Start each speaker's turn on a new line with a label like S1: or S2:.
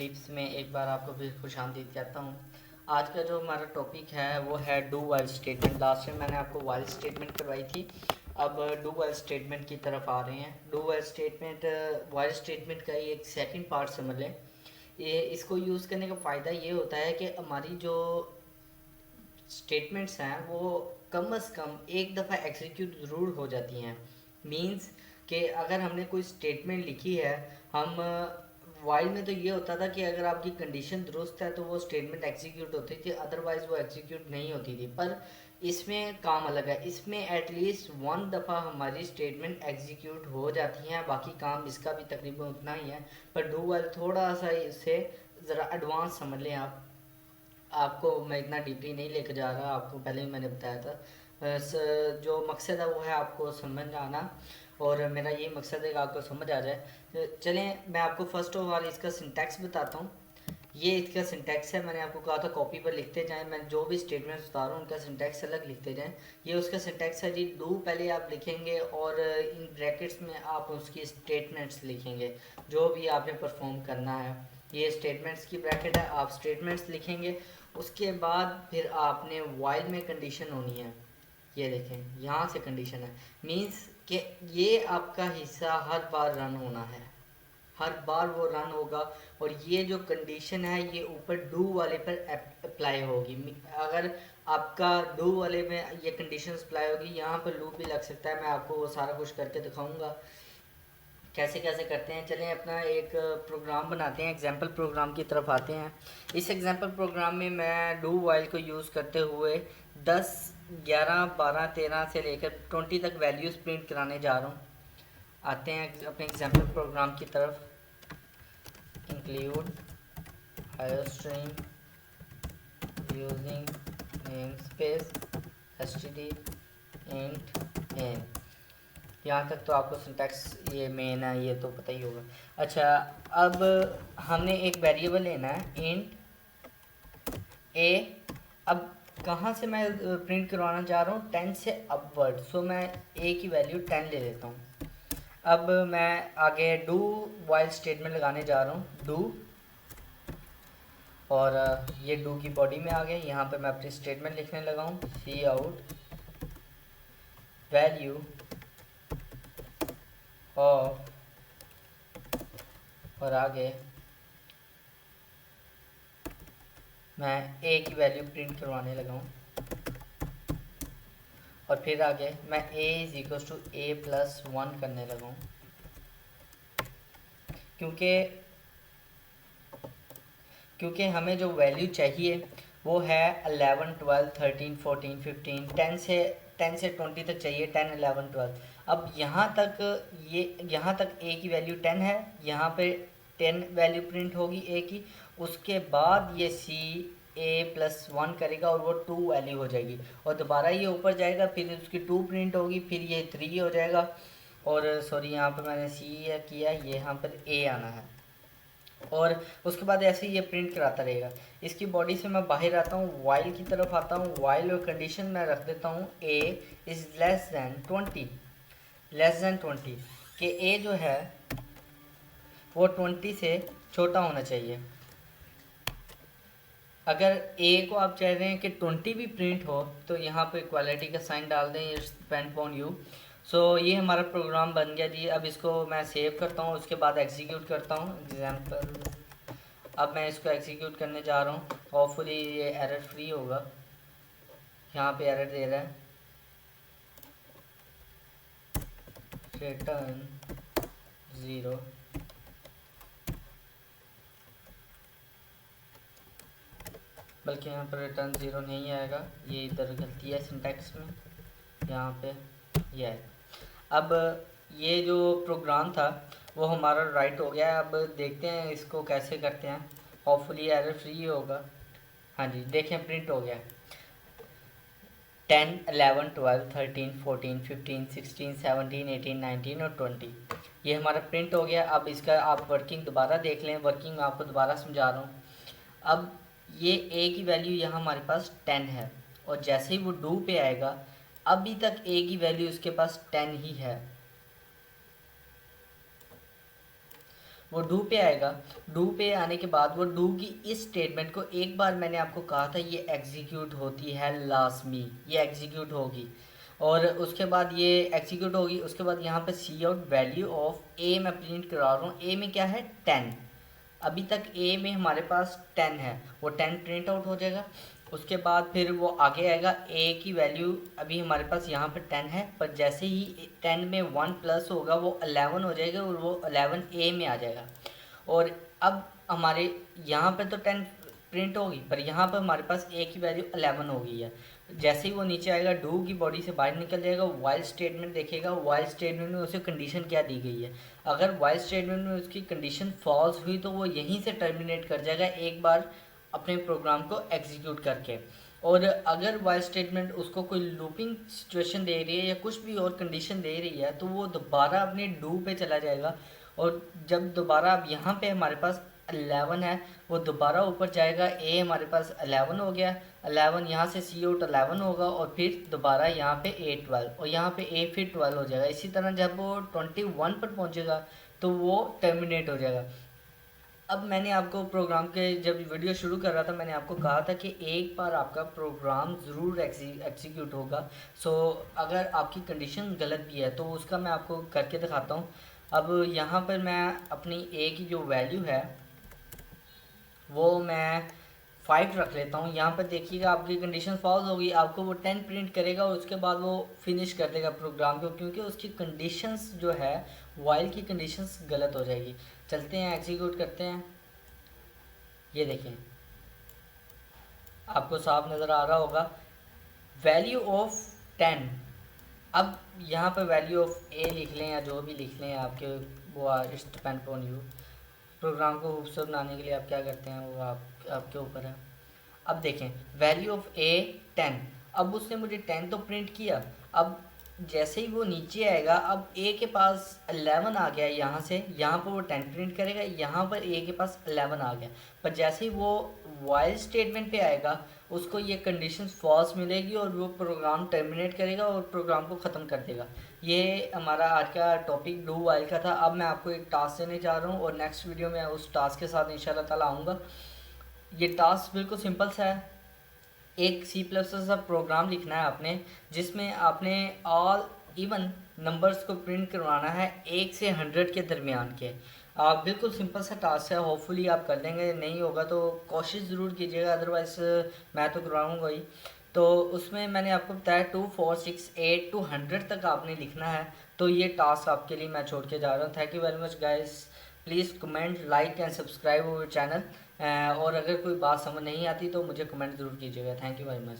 S1: Clips में एक बार आपको भी खुशामदीद कहता हूँ। आज का जो हमारा टॉपिक है वो है डू वाइल स्टेटमेंट। लास्ट में मैंने आपको वाइल स्टेटमेंट करवाई थी, अब डू वाइल स्टेटमेंट की तरफ आ रहे हैं। Do while statement while statement का ही एक सेकंड पार्ट समझ लें। ये इसको यूज़ करने का फ़ायदा ये होता है कि हमारी जो स्टेटमेंट्स हैं वो कम अज़ कम एक दफ़ा एग्जीक्यूट ज़रूर हो जाती हैं। मींस कि अगर हमने कोई स्टेटमेंट लिखी है, हम वाइल में तो ये होता था कि अगर आपकी कंडीशन दुरुस्त है तो वो स्टेटमेंट एग्जीक्यूट होती थी, अदरवाइज़ वो एग्जीक्यूट नहीं होती थी। पर इसमें काम अलग है, इसमें एटलीस्ट वन दफ़ा हमारी स्टेटमेंट एग्जीक्यूट हो जाती हैं, बाकी काम इसका भी तकरीबन उतना ही है। पर डू वाइल थोड़ा सा इससे ज़रा एडवांस समझ लें आप। आपको मैं इतना डीपली नहीं लेकर जा रहा, आपको पहले ही मैंने बताया था। जो मकसद है वो है आपको समझ आना, और मेरा ये मकसद है कि आपको समझ आ जाए। चलें मैं आपको फ़र्स्ट ऑफ ऑल इसका सिंटैक्स बताता हूँ। ये इसका सिंटैक्स है, मैंने आपको कहा था कॉपी पर लिखते जाएं। मैं जो भी स्टेटमेंट्स बता रहा हूँ उनका सिंटैक्स अलग लिखते जाएं। ये उसका सिंटैक्स है जी। डू पहले आप लिखेंगे और इन ब्रैकेट्स में आप उसकी स्टेटमेंट्स लिखेंगे जो भी आपने परफॉर्म करना है। ये स्टेटमेंट्स की ब्रैकेट है, आप स्टेटमेंट्स लिखेंगे। उसके बाद फिर आपने वाइल में कंडीशन होनी है। ये देखें यहाँ से कंडीशन है, मींस कि ये आपका हिस्सा हर बार रन होना है, हर बार वो रन होगा। और ये जो कंडीशन है ये ऊपर डू वाले पर अप्लाई होगी। अगर आपका डू वाले में ये कंडीशन अप्लाई होगी, यहाँ पर लूप भी लग सकता है। मैं आपको वो सारा कुछ करके दिखाऊंगा कैसे कैसे करते हैं। चलें अपना एक प्रोग्राम बनाते हैं, एग्जाम्पल प्रोग्राम की तरफ आते हैं। इस एग्जाम्पल प्रोग्राम में मैं डू वाइल को यूज़ करते हुए 10, 11, 12, 13 से लेकर 20 तक वैल्यूज़ प्रिंट कराने जा रहा हूँ। आते हैं अपने एग्जाम्पल प्रोग्राम की तरफ। Include iostream using name space std int name। यहाँ तक तो आपको सिंटैक्स ये मेन है, ये तो पता ही होगा। अच्छा, अब हमने एक वेरिएबल लेना है इंट ए। अब कहाँ से मैं प्रिंट करवाना चाह रहा हूँ, 10 से अपवर्ड। सो मैं ए की वैल्यू 10 ले लेता हूँ। अब मैं आगे डू वाइल स्टेटमेंट लगाने जा रहा हूँ, डू। और ये डू की बॉडी में आ गया। यहाँ पे मैं अपनी स्टेटमेंट लिखने लगा हूँ, सी आउट वैल्यू ऑफ, और आगे मैं ए की वैल्यू प्रिंट करवाने लगा हूँ। और फिर आगे मैं a is equal to a plus 1 करने लगा हूँ, क्योंकि क्योंकि हमें जो वैल्यू चाहिए वो है 11, 12, 13, 14, 15, 10 से 20 तक चाहिए, 10, 11, 12। अब यहाँ तक ए की वैल्यू 10 है, यहाँ पे 10 वैल्यू प्रिंट होगी ए की। उसके बाद ये सी ए प्लस 1 करेगा और वो 2 वैल्यू हो जाएगी, और दोबारा ये ऊपर जाएगा, फिर उसकी 2 प्रिंट होगी, फिर ये 3 हो जाएगा। और सॉरी यहाँ पर मैंने सी किया, ये यहाँ पर ए आना है। और उसके बाद ऐसे ही ये प्रिंट कराता रहेगा। इसकी बॉडी से मैं बाहर आता हूँ, वाइल की तरफ आता हूँ। वाइल और कंडीशन मैं रख देता हूँ A is less than 20, less than 20, कि ए जो है वो 20 से छोटा होना चाहिए। अगर ए को आप चाह रहे हैं कि 20 भी प्रिंट हो तो यहाँ पे इक्वालिटी का साइन डाल दें, इट्स डिपेंड ऑन यू। सो ये हमारा प्रोग्राम बन गया जी। अब इसको मैं सेव करता हूँ, उसके बाद एग्जीक्यूट करता हूँ एग्जाम्पल। अब मैं इसको एग्जीक्यूट करने जा रहा हूँ, होपफुली ये एरर फ्री होगा। यहाँ पे एरर दे रहा है, रिटर्न 0। बल्कि यहाँ पर रिटर्न 0 नहीं आएगा, ये इधर गलती है सिंटैक्स में, यहाँ पे ये है। अब ये जो प्रोग्राम था वो हमारा राइट हो गया है। अब देखते हैं इसको कैसे करते हैं, होपफुली एरर फ्री होगा। हाँ जी, देखें प्रिंट हो गया 10, 11, 12, 13, 14, 15, 16, 17, 18, 19 और 20। ये हमारा प्रिंट हो गया। अब इसका आप वर्किंग दोबारा देख लें, वर्किंग मैं आपको दोबारा समझा रहा हूँ। अब ये ए की वैल्यू यहाँ हमारे पास 10 है, और जैसे ही वो डू पे आएगा, अभी तक ए की वैल्यू इसके पास 10 ही है। वो डू पे आएगा। डू पे आने के बाद वो डू की इस स्टेटमेंट को, एक बार मैंने आपको कहा था ये एग्जीक्यूट होती है लाजमी, ये एग्जीक्यूट होगी और उसके बाद ये एग्जीक्यूट होगी। उसके बाद यहाँ पे सी आउट वैल्यू ऑफ ए मैं प्रिंट करा रहा हूँ। ए में क्या है 10, अभी तक ए में हमारे पास 10 है, वो 10 प्रिंट आउट हो जाएगा। उसके बाद फिर वो आगे आएगा, ए की वैल्यू अभी हमारे पास यहाँ पे 10 है, पर जैसे ही 10 में 1 प्लस होगा वो 11 हो जाएगा और वो 11 ए में आ जाएगा। और अब हमारे यहाँ पे तो 10 प्रिंट होगी, पर यहाँ पर हमारे पास ए की वैल्यू 11 हो गई है। जैसे ही वो नीचे आएगा डू की बॉडी से बाहर निकल जाएगा, वाइल स्टेटमेंट देखेगा, वाइल स्टेटमेंट में उसे कंडीशन क्या दी गई है। अगर वाइल स्टेटमेंट में उसकी कंडीशन फॉल्स हुई तो वो यहीं से टर्मिनेट कर जाएगा एक बार अपने प्रोग्राम को एग्जीक्यूट करके। और अगर वाइल स्टेटमेंट उसको कोई लूपिंग सिचुएशन दे रही है या कुछ भी और कंडीशन दे रही है तो वो दोबारा अपने डू पे चला जाएगा। और जब दोबारा अब यहाँ पे हमारे पास 11 है, वो दोबारा ऊपर जाएगा, ए हमारे पास 11 हो गया, 11 यहाँ से सी आउट 11 होगा और फिर दोबारा यहाँ पे ए 12 और यहाँ पे ए फिर 12 हो जाएगा। इसी तरह जब वो 21 पर पहुँचेगा तो वो टर्मिनेट हो जाएगा। अब मैंने आपको प्रोग्राम के जब वीडियो शुरू कर रहा था मैंने आपको कहा था कि एक बार आपका प्रोग्राम ज़रूर एग्जीक्यूट होगा। सो अगर आपकी कंडीशन गलत भी है तो उसका मैं आपको करके दिखाता हूँ। अब यहाँ पर मैं अपनी ए की जो वैल्यू है वो मैं 5 रख लेता हूँ। यहाँ पर देखिएगा आपकी कंडीशन फॉल्स होगी, आपको वो 10 प्रिंट करेगा और उसके बाद वो फिनिश कर देगा प्रोग्राम को, क्योंकि उसकी कंडीशंस जो है वाइल की कंडीशंस गलत हो जाएगी। चलते हैं एग्जीक्यूट करते हैं। ये देखें आपको साफ नज़र आ रहा होगा वैल्यू ऑफ 10। अब यहाँ पर वैल्यू ऑफ ए लिख लें या जो भी लिख लें आपके, वो it's depend on you. Program को खूबसूरत बनाने के लिए आप क्या करते हैं वो आपके ऊपर है। अब देखें वैल्यू ऑफ ए 10, अब उसने मुझे 10 तो प्रिंट किया। अब जैसे ही वो नीचे आएगा, अब ए के पास 11 आ गया, यहाँ से यहाँ पर वो 10 प्रिंट करेगा, यहाँ पर ए के पास 11 आ गया। पर जैसे ही वो वाइल स्टेटमेंट पे आएगा उसको ये कंडीशन फॉल्स मिलेगी और वो प्रोग्राम टर्मिनेट करेगा और प्रोग्राम को ख़त्म कर देगा। ये हमारा आज का टॉपिक डू वाइल का था। अब मैं आपको एक टास्क देने जा रहा हूँ और नेक्स्ट वीडियो में उस टास्क के साथ इंशाल्लाह ताला आऊँगा। ये टास्क बिल्कुल सिंपल सा है। एक सी प्लस प्लस का प्रोग्राम लिखना है आपने, जिसमें आपने ऑल इवन नंबर्स को प्रिंट करवाना है 1 से 100 के दरमियान के। आप बिल्कुल सिंपल सा टास्क है, होपफुली आप कर लेंगे। नहीं होगा तो कोशिश ज़रूर कीजिएगा, अदरवाइज़ मैं तो करवाऊँगा ही। तो उसमें मैंने आपको बताया 2 4 6 8 to 100 तक आपने लिखना है। तो ये टास्क आपके लिए मैं छोड़ के जा रहा हूँ। Thank you very much guys. Please comment, like and subscribe our channel. और अगर कोई बात समझ नहीं आती तो मुझे कमेंट ज़रूर कीजिएगा। Thank you very much.